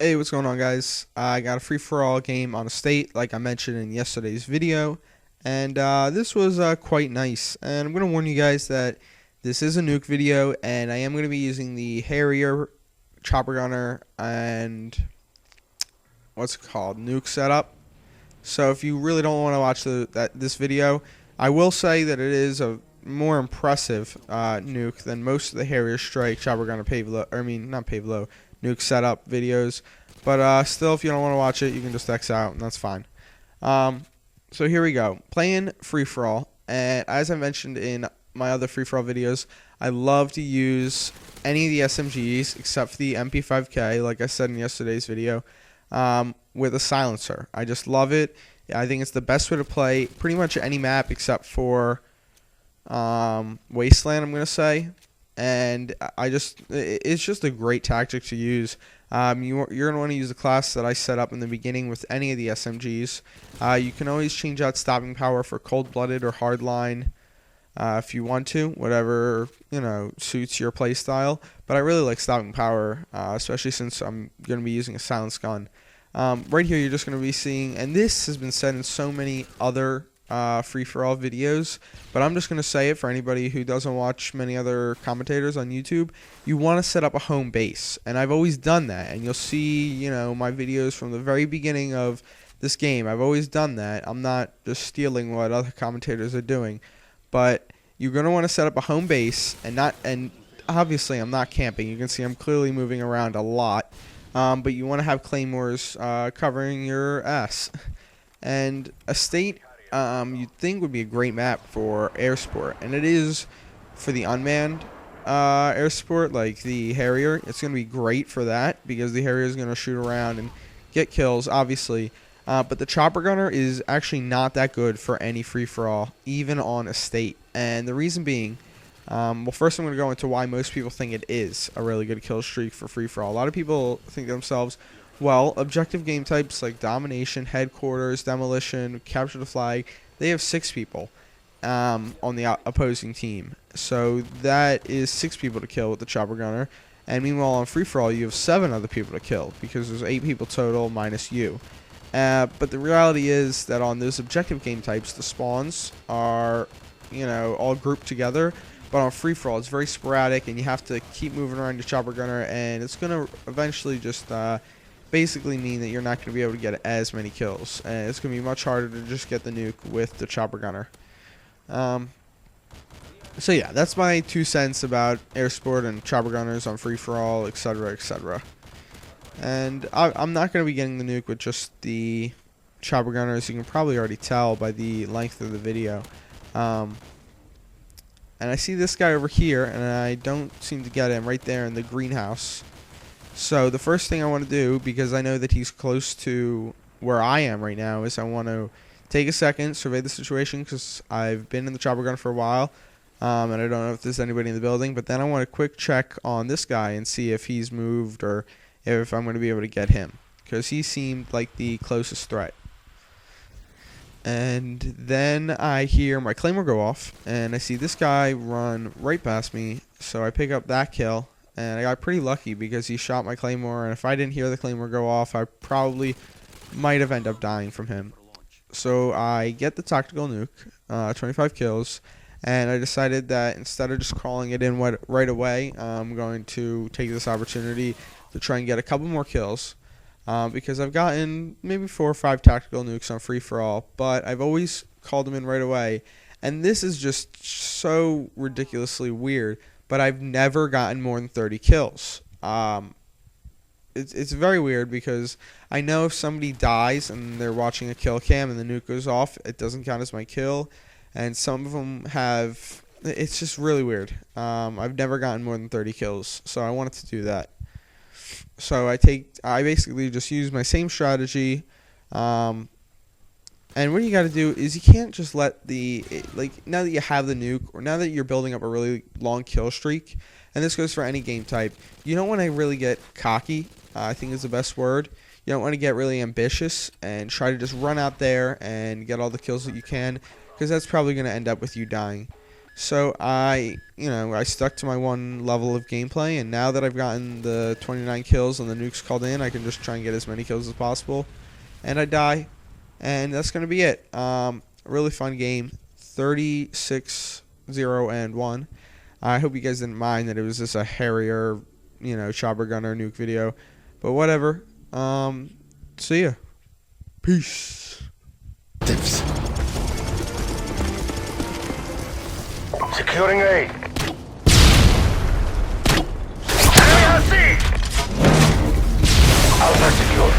Hey, what's going on, guys? I got a free-for-all game on a state, like I mentioned in yesterday's video, and this was quite nice. And I'm going to warn you guys that this is a nuke video, and I am going to be using the Harrier, chopper gunner, and what's it called, nuke setup. So if you really don't want to watch this video, I will say that it is a more impressive nuke than most of the Harrier strike, chopper gunner, not pave low, nuke setup videos. But still, if you don't want to watch it, you can just X out, and that's fine. So here we go. Playing free-for-all. And as I mentioned in my other free-for-all videos, I love to use any of the SMGs except for the MP5K, like I said in yesterday's video, with a silencer. I just love it. I think it's the best way to play pretty much any map except for Wasteland, I'm going to say. And it's just a great tactic to use. You're going to want to use the class that I set up in the beginning with any of the SMGs. You can always change out stopping power for cold-blooded or hardline if you want to, whatever suits your play style. But I really like stopping power, especially since I'm going to be using a silenced gun. Right here, you're just going to be seeing, and this has been said in so many other free-for-all videos, but I'm just going to say it for anybody who doesn't watch many other commentators on YouTube. You want to set up a home base, and I've always done that, and you'll see my videos from the very beginning of this game. I've always done that. I'm not just stealing what other commentators are doing, but you're going to want to set up a home base, and obviously I'm not camping. You can see I'm clearly moving around a lot, but you want to have claymores covering your ass. And a state you'd think would be a great map for air support, and it is for the unmanned air support, like the Harrier. It's going to be great for that because the Harrier is going to shoot around and get kills, obviously. But the chopper gunner is actually not that good for any free-for-all, even on a state. And the reason being, well, first I'm going to go into why most people think it is a really good kill streak for free-for-all. A lot of people think to themselves, well, objective game types like domination, headquarters, demolition, capture the flag, they have 6 people on the opposing team. So that is 6 people to kill with the chopper gunner. And meanwhile, on free-for-all, you have 7 other people to kill because there's 8 people total minus you. But the reality is that on those objective game types, the spawns are, all grouped together. But on free-for-all, it's very sporadic, and you have to keep moving around your chopper gunner, and it's going to eventually just basically mean that you're not going to be able to get as many kills. And it's going to be much harder to just get the nuke with the chopper gunner. So yeah, that's my 2 cents about air support and chopper gunners on free-for-all, etc., etc. And I'm not going to be getting the nuke with just the chopper gunners. You can probably already tell by the length of the video. And I see this guy over here, and I don't seem to get him right there in the greenhouse. So the first thing I want to do, because I know that he's close to where I am right now, is I want to take a second, survey the situation, because I've been in the chopper gun for a while, and I don't know if there's anybody in the building. But then I want a quick check on this guy and see if he's moved or if I'm going to be able to get him, because he seemed like the closest threat. And then I hear my claymore go off, and I see this guy run right past me, so I pick up that kill. And I got pretty lucky because he shot my claymore, and if I didn't hear the claymore go off, I probably might have ended up dying from him. So I get the tactical nuke, 25 kills, and I decided that instead of just crawling it in right away, I'm going to take this opportunity to try and get a couple more kills, because I've gotten maybe 4 or 5 tactical nukes on free-for-all, but I've always called them in right away, and this is just so ridiculously weird. But I've never gotten more than 30 kills. It's very weird because I know if somebody dies and they're watching a kill cam and the nuke goes off, it doesn't count as my kill. And some of them have... It's just really weird. I've never gotten more than 30 kills, so I wanted to do that. So I basically just use my same strategy. And what you got to do is you can't just let now that you have the nuke, or now that you're building up a really long kill streak, and this goes for any game type, you don't want to really get cocky, I think is the best word. You don't want to get really ambitious and try to just run out there and get all the kills that you can, because that's probably going to end up with you dying. So I stuck to my one level of gameplay, and now that I've gotten the 29 kills and the nukes called in, I can just try and get as many kills as possible. And I die, and that's gonna be it. Really fun game, 36-0-1. I hope you guys didn't mind that it was just a Harrier, chopper gunner nuke video, but whatever. See ya. Peace. Securing A. Enemy on C! Outside secure.